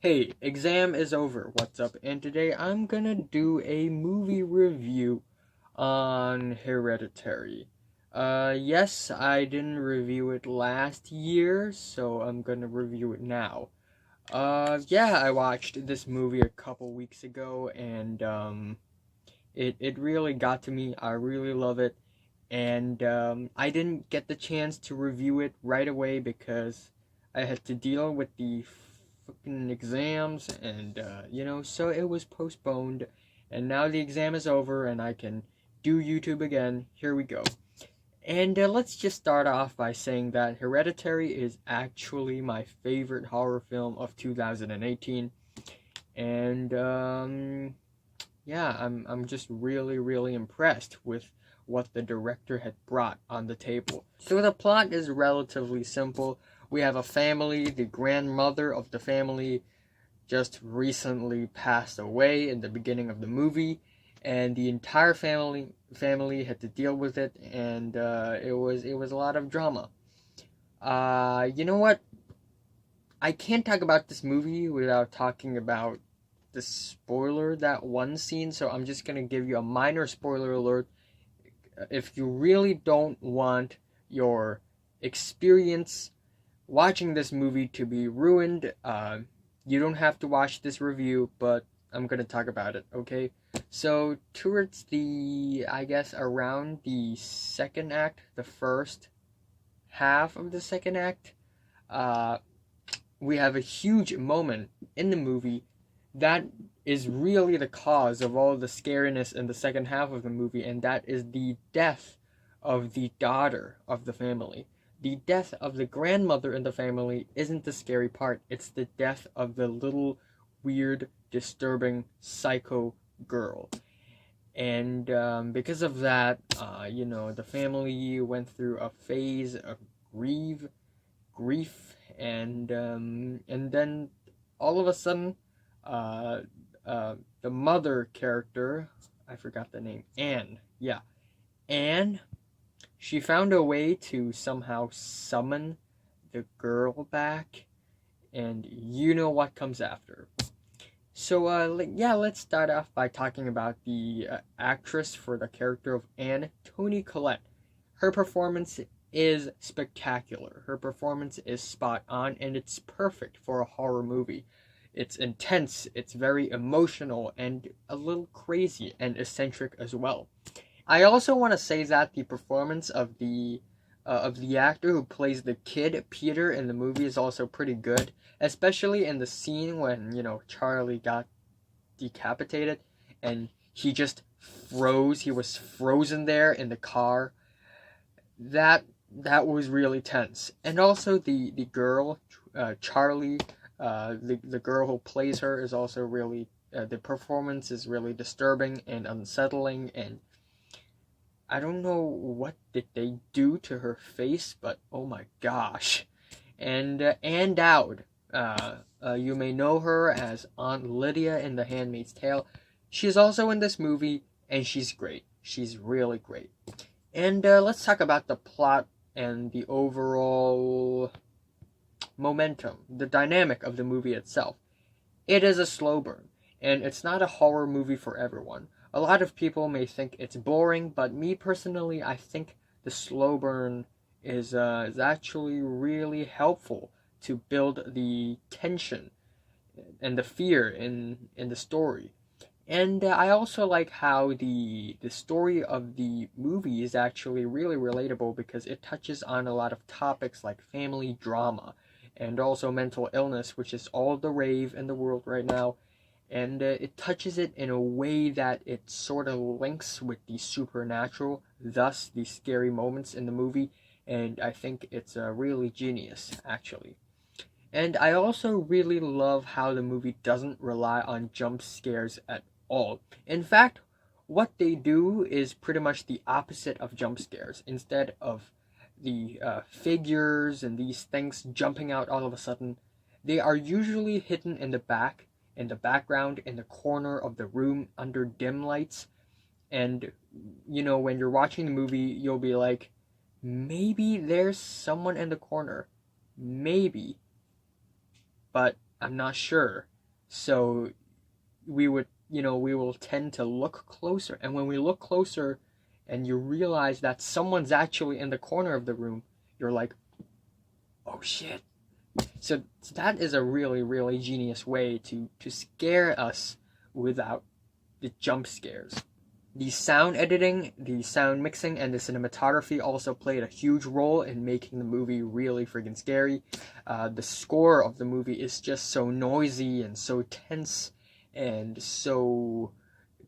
Hey, exam is over. What's up? And today I'm gonna do a movie review on Hereditary. Yes, I didn't review it last year, so I'm gonna review it now. Yeah, I watched this movie a couple weeks ago, and it really got to me. I really love it, and I didn't get the chance to review it right away because I had to deal with the fucking exams, and so it was postponed, and now the exam is over, and I can do YouTube again. Here we go. And let's just start off by saying that Hereditary is actually my favorite horror film of 2018, and yeah, I'm just really impressed with what the director had brought on the table. So the plot is relatively simple. We have a family. The grandmother of the family just recently passed away in the beginning of the movie, and the entire family had to deal with it, and it was a lot of drama. You know what? I can't talk about this movie without talking about the spoiler, that one scene, so I'm just gonna give you a minor spoiler alert. If you really don't want your experience watching this movie to be ruined, you don't have to watch this review, but I'm gonna talk about it, okay? So, towards I guess, around the second act, the first half of the second act, uh, we have a huge moment in the movie that is really the cause of all the scariness in the second half of the movie, and that is the death of the daughter of the family. The death of the grandmother in the family isn't the scary part, it's the death of the little, weird, disturbing, psycho girl. And because of that, the family went through a phase of grief, and then all of a sudden, uh, the mother character, I forgot the name, Anne. Yeah, Anne. She found a way to somehow summon the girl back, and you know what comes after. So, yeah, let's start off by talking about the actress for the character of Anne, Toni Collette. Her performance is spectacular. Her performance is spot on, and it's perfect for a horror movie. It's intense, it's very emotional, and a little crazy and eccentric as well. I also want to say that the performance of the actor who plays the kid Peter in the movie is also pretty good, especially in the scene when Charlie got decapitated and he just froze. He was frozen there in the car. That was really tense. And also the girl, Charlie, the girl who plays her is also really. The performance is really disturbing and unsettling, and I don't know what did they do to her face, but oh my gosh. And Anne Dowd, you may know her as Aunt Lydia in The Handmaid's Tale. She's also in this movie, and she's great. She's really great. And let's talk about the plot and the overall momentum, the dynamic of the movie itself. It is a slow burn, and it's not a horror movie for everyone. A lot of people may think it's boring, but me personally, I think the slow burn is actually really helpful to build the tension and the fear in the story. And I also like how the story of the movie is actually really relatable because it touches on a lot of topics like family drama and also mental illness, which is all the rave in the world right now. And it touches it in a way that it sort of links with the supernatural, thus the scary moments in the movie. And I think it's really genius, actually. And I also really love how the movie doesn't rely on jump scares at all. In fact, what they do is pretty much the opposite of jump scares. Instead of the figures and these things jumping out all of a sudden, they are usually hidden in the back, in the background, in the corner of the room under dim lights. And, when you're watching the movie, you'll be like, maybe there's someone in the corner. Maybe. But I'm not sure. So we will tend to look closer. And when we look closer and you realize that someone's actually in the corner of the room, you're like, oh shit. So that is a really, really genius way to scare us without the jump scares. The sound editing, the sound mixing, and the cinematography also played a huge role in making the movie really freaking scary. The score of the movie is just so noisy and so tense and so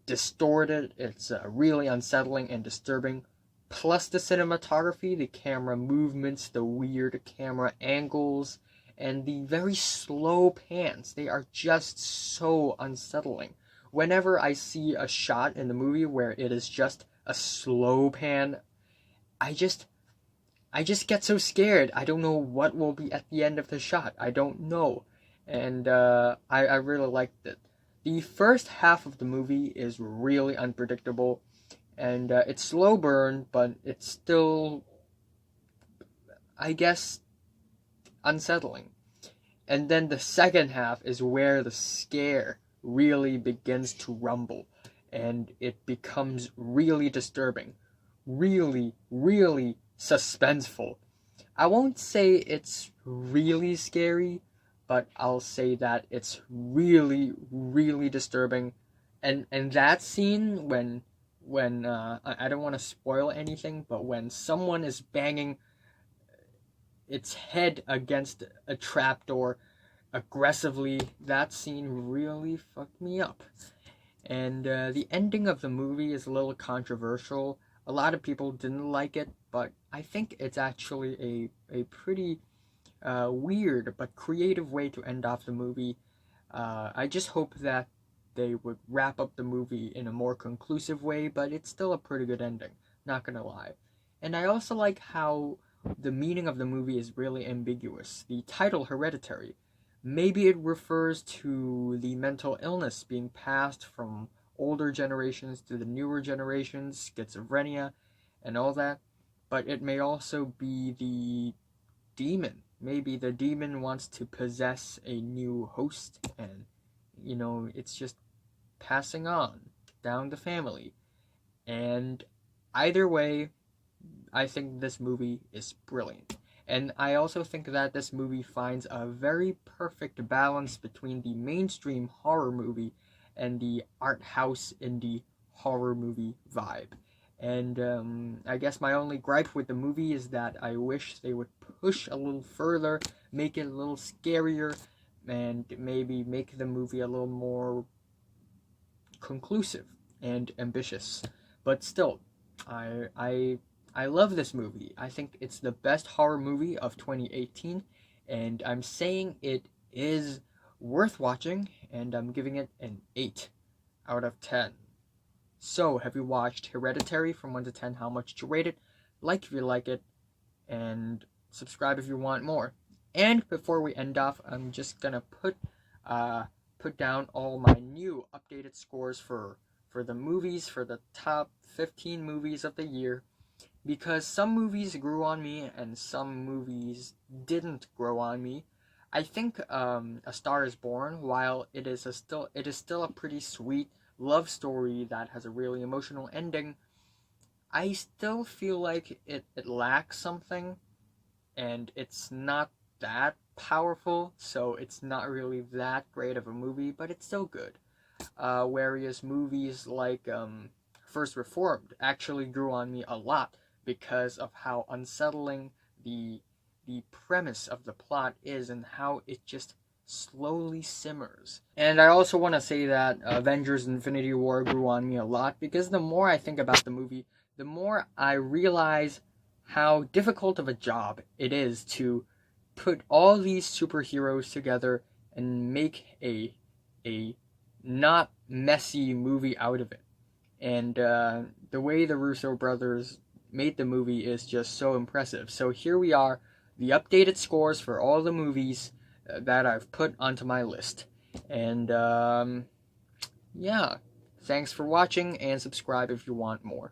distorted. It's really unsettling and disturbing. Plus the cinematography, the camera movements, the weird camera angles, and the very slow pans. They are just so unsettling. Whenever I see a shot in the movie where it is just a slow pan, I just get so scared. I don't know what will be at the end of the shot. I don't know. And I really liked it. The first half of the movie is really unpredictable, and it's slow burn, but it's still, I guess, unsettling. And then the second half is where the scare really begins to rumble, and it becomes really disturbing, really, really suspenseful. I won't say it's really scary, but I'll say that it's really, really disturbing. And that scene when I don't want to spoil anything, but when someone is banging its head against a trapdoor aggressively, that scene really fucked me up. And the ending of the movie is a little controversial. A lot of people didn't like it, but I think it's actually a pretty weird but creative way to end off the movie. I just hope that they would wrap up the movie in a more conclusive way, but it's still a pretty good ending, not gonna lie. And I also like how the meaning of the movie is really ambiguous. The title, Hereditary, maybe it refers to the mental illness being passed from older generations to the newer generations, schizophrenia, and all that. But it may also be the demon. Maybe the demon wants to possess a new host, and it's just passing on down the family. And either way, I think this movie is brilliant. And I also think that this movie finds a very perfect balance between the mainstream horror movie and the art house indie horror movie vibe. And I guess my only gripe with the movie is that I wish they would push a little further, make it a little scarier, and maybe make the movie a little more conclusive and ambitious. But still, I love this movie. I think it's the best horror movie of 2018, and I'm saying it is worth watching, and I'm giving it an 8 out of 10. So, have you watched Hereditary? From 1 to 10, how much did you rate it? Like if you like it, and subscribe if you want more. And before we end off, I'm just gonna put down all my new updated scores for the movies, for the top 15 movies of the year, because some movies grew on me and some movies didn't grow on me. I think A Star Is Born, while it is still a pretty sweet love story that has a really emotional ending, I still feel like it lacks something, and it's not that powerful, so it's not really that great of a movie, but it's still good. Whereas movies like First Reformed actually grew on me a lot because of how unsettling the premise of the plot is and how it just slowly simmers. And I also want to say that Avengers Infinity War grew on me a lot because the more I think about the movie, the more I realize how difficult of a job it is to put all these superheroes together and make a not messy movie out of it. And the way the Russo brothers made the movie is just so impressive. So here we are, the updated scores for all the movies that I've put onto my list. And yeah, thanks for watching, and subscribe if you want more.